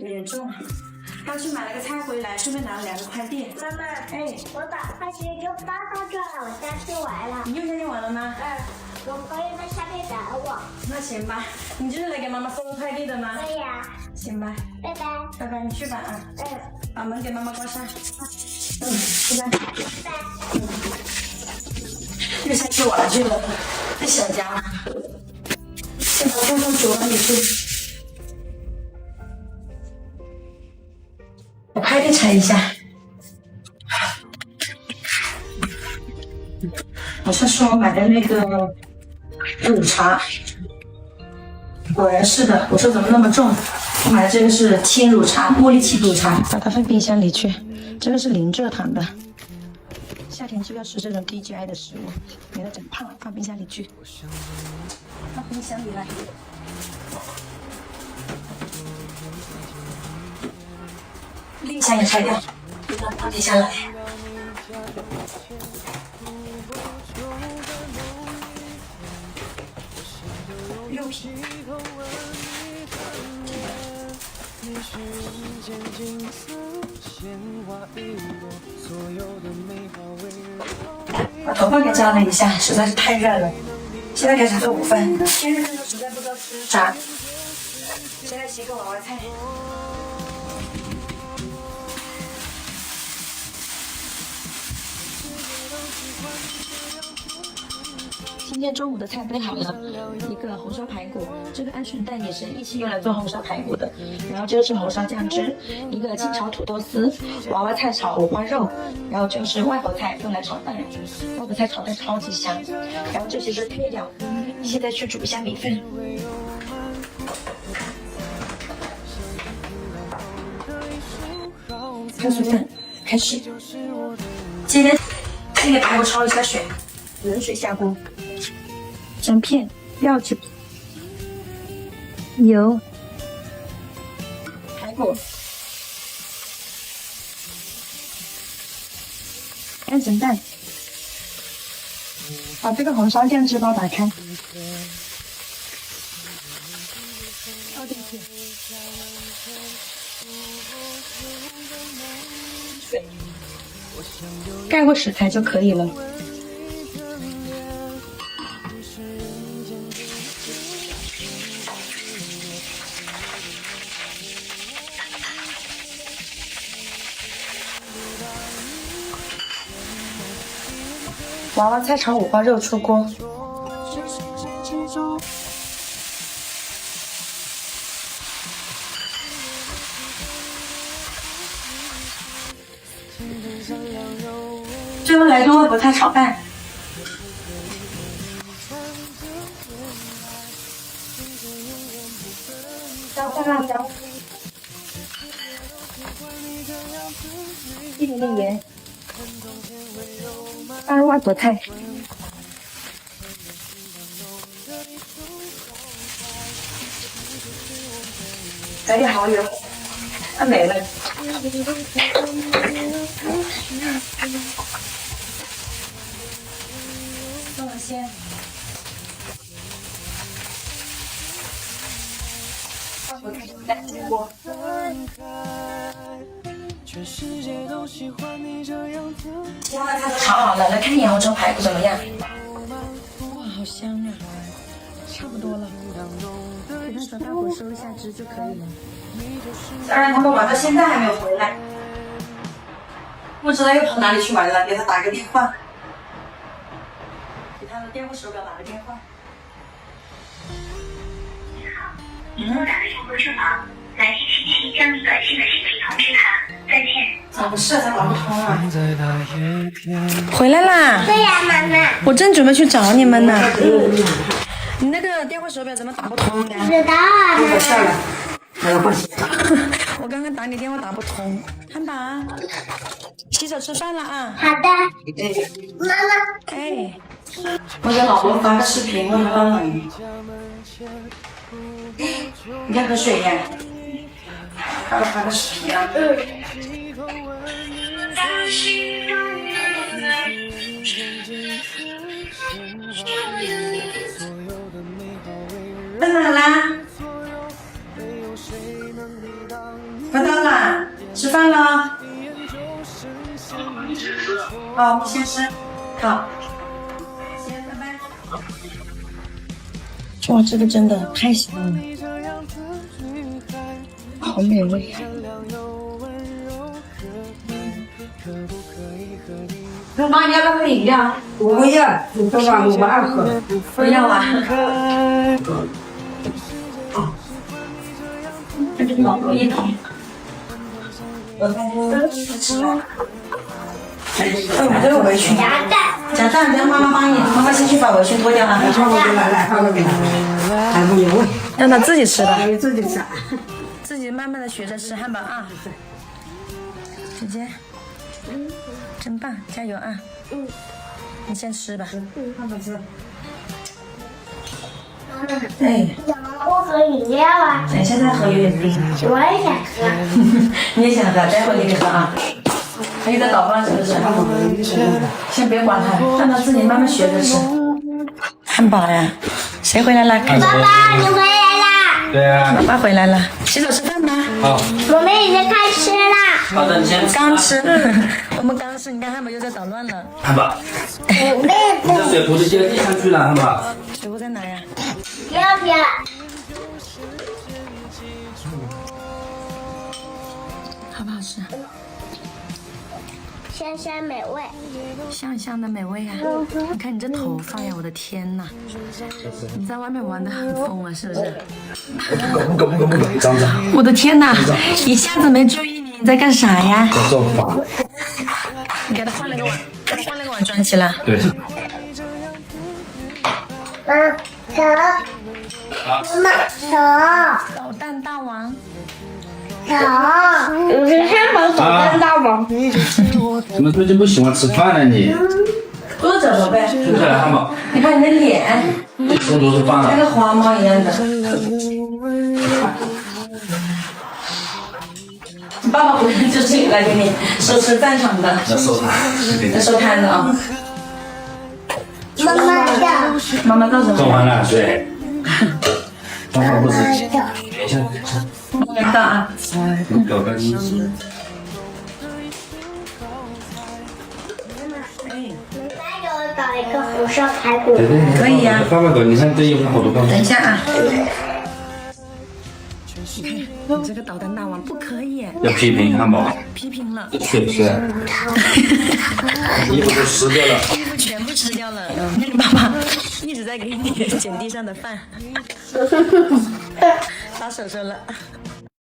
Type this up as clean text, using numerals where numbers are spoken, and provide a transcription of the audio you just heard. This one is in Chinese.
严重。刚去买了个菜回来，顺便拿了2个快递。妈妈，哎，我把快递就发到这了，我下去玩了。你又下去玩了吗？我可以在下面等我。那行吧，你就是来给妈妈送快递的吗？对呀。行吧，拜拜。拜拜，你去吧啊。把门给妈妈关上。拜拜。拜。又下去玩去了，太想家了。先把饭放煮了，你去。我快递拆一下。好像是我买的那个乳茶，果然是的。我说怎么那么重？我买的这个是轻乳茶，茉莉气乳茶，把它放冰箱里去。这个是零蔗糖的，夏天就要吃这种低 GI 的食物，免得长胖。放冰箱里去，放冰箱里来。冰箱也拆掉，放冰箱来。6瓶。把头发给扎了一下，实在是太热了。现在开始做午饭，天热实在不知道吃啥。现在洗个娃娃菜。今天中午的菜备好了，一个红烧排骨，这个鹌鹑蛋也是一起用来做红烧排骨的。然后这个是红烧酱汁，一个清炒土豆丝，娃娃菜炒五花肉，然后就是外婆菜用来炒蛋，外婆菜炒蛋超级香。然后这些是配料，现在去煮一下米饭。开水饭开始，这个排骨焯一下水，冷水下锅。姜片、料酒、油、排骨、鹌鹑蛋，把这个红烧酱汁包打开，倒进去，水，盖过食材就可以了。娃娃菜炒五花肉出锅，最后来个外婆菜炒蛋，加辣椒，一点点盐。放入外婆菜，来点蚝油，太美了。放了鲜，外婆菜蛋出锅。娃娃菜都炒好了，来看一眼我这排骨怎么样？哇，好香啊！差不多了，给它找大火收一下汁就可以了。当然他们玩到现在还没有回来，不知道又跑哪里去玩了，给他打个电话，给他的电话手表打个电话。你好，您拨打的是公车房，来电信息将以短信的形式通知他。再见。咋回事？咋打不通啊？回来啦！对呀，妈妈。我正准备去找你们呢。你那个电话手表怎么打不通的？知道啊，没事了，没有关系。我刚刚打你电话打不通。汉堡，洗手吃饭了啊？好的。妈妈。哎，我给老婆发个视频，问她帮忙。你在喝水呀？发个视频啊。在哪啦？快到了，吃饭了。好，我先吃。好，先拜拜。哇，这个真的太香了，好美味。妈，你要不要喝饮料？我不要，你说吧，我不爱喝。不要啊。这是老多一桶。我吃了。我这个围裙。夹蛋。夹蛋，让妈妈帮你，妈妈先去把围裙脱掉了。放过给来，放过给他，还不有味。让他自己吃吧。你自己吃。自己慢慢的学着吃汉堡啊。姐姐，真棒，加油啊！你先吃吧。看着吃。哎，怎么不喝饮料啊？等一下再喝有点冰。我也想喝。你也想喝，待会给你喝啊。还有在捣饭是不是？先别管他，让他自己慢慢学着吃。汉堡呀，谁回来了？爸爸，你回来啦！对啊，爸爸回来了，洗手吃饭吧。好，我们已经开吃啦。好的，你先刚吃，我们刚吃，你看汉堡又在捣乱了。汉堡，我妹你的水壶都接地上去了，汉堡。水壶在哪呀？要不要？好不好吃？香香美味。香香的美味啊！你看你这头发呀，我的天呐！你在外面玩的很疯啊，是不是？不敢，脏脏。我的天呐！一下子没注意你在干啥呀？在做法。你给他换了个碗，给他换了个碗装起来。对。手。妈妈手。捣蛋大王。手。你是汉堡手蛋大王。怎么最近不喜欢吃饭了你？坐着宝贝。坐下来，汉堡。你看你的脸，动作是饭了。像个花猫一样的。爸爸回来就是来给你收拾战场的，要收摊，要收摊的啊。妈妈的。妈妈到什么？做完了，对。妈妈不是。等一下，到啊。搞个鸡翅。再给我搞一个红烧排骨。对对，可以呀爸爸搞，你看这一壶好多高。等一下啊。你这个捣蛋大王不可以，要批评汉堡。批评了，是不是？衣服都湿掉了。衣服全部吃掉了。那你爸爸一直在给你捡地上的饭，把手收了。